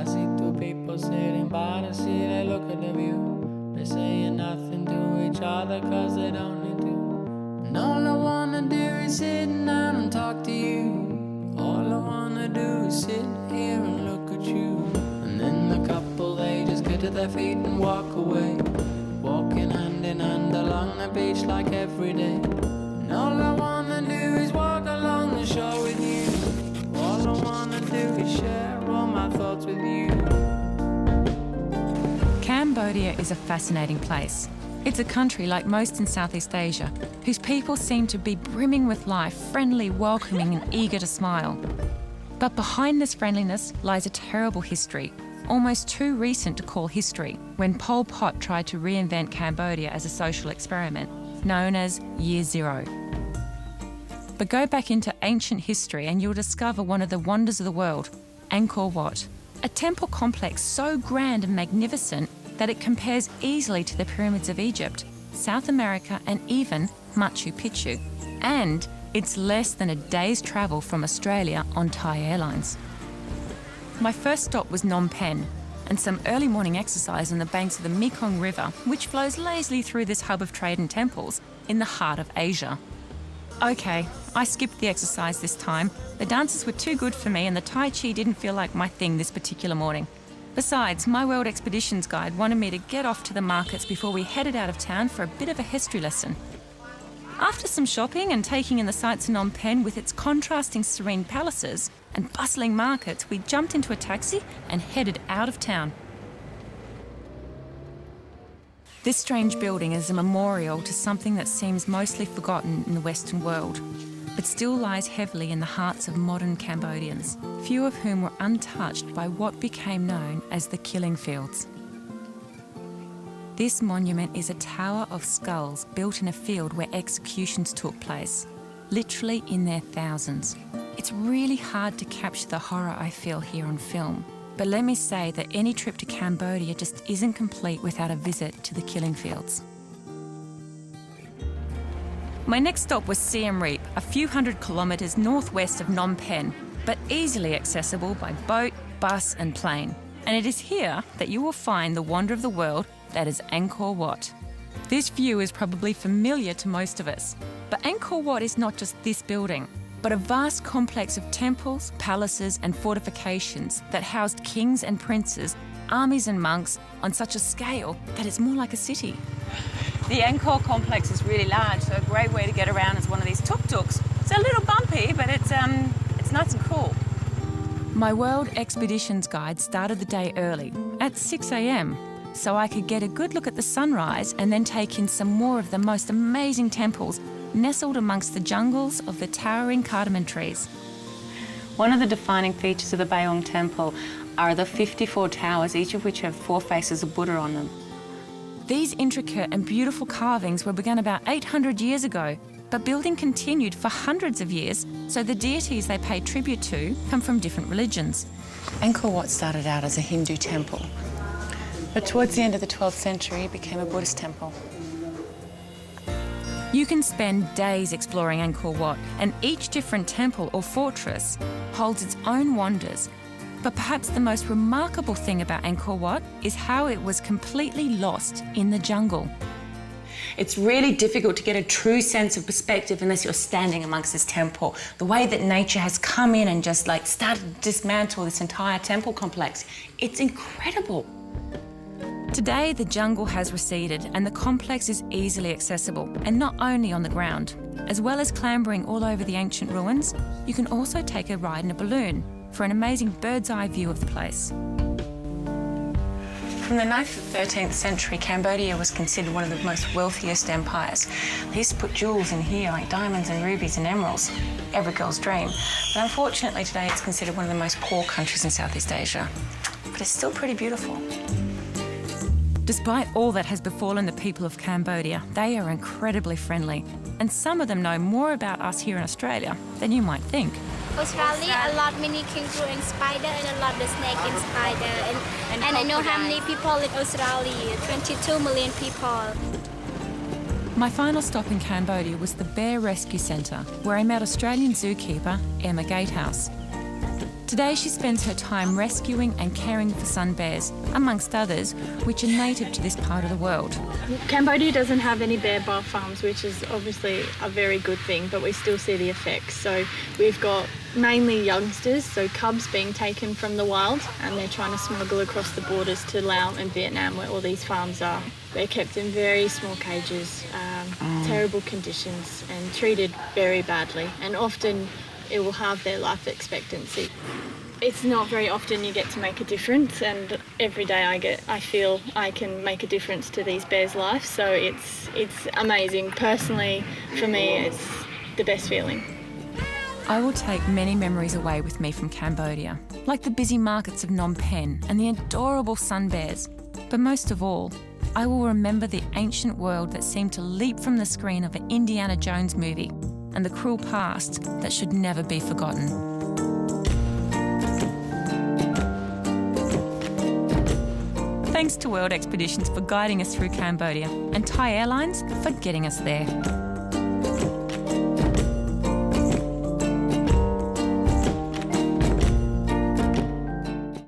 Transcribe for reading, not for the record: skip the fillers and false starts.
I see two people sitting by the sea, they look at the view. They're saying nothing to each other cause they don't need to. And all I wanna do is sit down and talk to you. All I wanna do is sit here and look at you. And then the couple, they just get to their feet and walk away, walking hand in hand along the beach like every day. And all I wanna do is walk along the shore with you. All I wanna do is share all my thoughts with you. Cambodia is a fascinating place. It's a country like most in Southeast Asia, whose people seem to be brimming with life, friendly, welcoming and eager to smile. But behind this friendliness lies a terrible history, almost too recent to call history, when Pol Pot tried to reinvent Cambodia as a social experiment, known as Year Zero. But go back into ancient history and you'll discover one of the wonders of the world, Angkor Wat, a temple complex so grand and magnificent that it compares easily to the pyramids of Egypt, South America and even Machu Picchu. And it's less than a day's travel from Australia on Thai Airlines. My first stop was Phnom Penh, and some early morning exercise on the banks of the Mekong River, which flows lazily through this hub of trade and temples in the heart of Asia. Okay, I skipped the exercise this time. The dances were too good for me and the Tai Chi didn't feel like my thing this particular morning. Besides, my World Expeditions guide wanted me to get off to the markets before we headed out of town for a bit of a history lesson. After some shopping and taking in the sights of Phnom Penh with its contrasting serene palaces and bustling markets, we jumped into a taxi and headed out of town. This strange building is a memorial to something that seems mostly forgotten in the Western world, but still lies heavily in the hearts of modern Cambodians, few of whom were untouched by what became known as the killing fields. This monument is a tower of skulls built in a field where executions took place, literally in their thousands. It's really hard to capture the horror I feel here on film, but let me say that any trip to Cambodia just isn't complete without a visit to the killing fields. My next stop was Siem Reap, a few hundred kilometres northwest of Phnom Penh, but easily accessible by boat, bus and plane. And it is here that you will find the wonder of the world that is Angkor Wat. This view is probably familiar to most of us, but Angkor Wat is not just this building, but a vast complex of temples, palaces and fortifications that housed kings and princes, armies and monks on such a scale that it's more like a city. The Angkor complex is really large, so a great way to get around is one of these tuk-tuks. It's a little bumpy, but it's nice and cool. My World Expeditions guide started the day early, at 6 a.m, so I could get a good look at the sunrise and then take in some more of the most amazing temples nestled amongst the jungles of the towering cardamom trees. One of the defining features of the Bayong Temple are the 54 towers, each of which have 4 faces of Buddha on them. These intricate and beautiful carvings were begun about 800 years ago, but building continued for hundreds of years, so the deities they pay tribute to come from different religions. Angkor Wat started out as a Hindu temple, but towards the end of the 12th century it became a Buddhist temple. You can spend days exploring Angkor Wat, and each different temple or fortress holds its own wonders. But perhaps the most remarkable thing about Angkor Wat is how it was completely lost in the jungle. It's really difficult to get a true sense of perspective unless you're standing amongst this temple. The way that nature has come in and just like started to dismantle this entire temple complex, it's incredible. Today, the jungle has receded and the complex is easily accessible, and not only on the ground. As well as clambering all over the ancient ruins, you can also take a ride in a balloon for an amazing bird's-eye view of the place. From the 9th to 13th century, Cambodia was considered one of the most wealthiest empires. They used to put jewels in here, like diamonds and rubies and emeralds. Every girl's dream. But unfortunately, today it's considered one of the most poor countries in Southeast Asia. But it's still pretty beautiful. Despite all that has befallen the people of Cambodia, they are incredibly friendly. And some of them know more about us here in Australia than you might think. Australia, a lot many kangaroo and spider and a lot of snake and spider. And I know how many people in Australia, 22 million people. My final stop in Cambodia was the Bear Rescue Centre, where I met Australian zookeeper Emma Gatehouse. Today she spends her time rescuing and caring for sun bears, amongst others, which are native to this part of the world. Cambodia doesn't have any bear farms, which is obviously a very good thing, but we still see the effects. So we've got mainly youngsters, so cubs being taken from the wild, and they're trying to smuggle across the borders to Laos and Vietnam, where all these farms are. They're kept in very small cages, terrible conditions, and treated very badly, and often it will halve their life expectancy. It's not very often you get to make a difference, and every day I feel I can make a difference to these bears' lives, so it's amazing. Personally, for me, it's the best feeling. I will take many memories away with me from Cambodia, like the busy markets of Phnom Penh and the adorable sun bears. But most of all, I will remember the ancient world that seemed to leap from the screen of an Indiana Jones movie, and the cruel past that should never be forgotten. Thanks to World Expeditions for guiding us through Cambodia, and Thai Airlines for getting us there.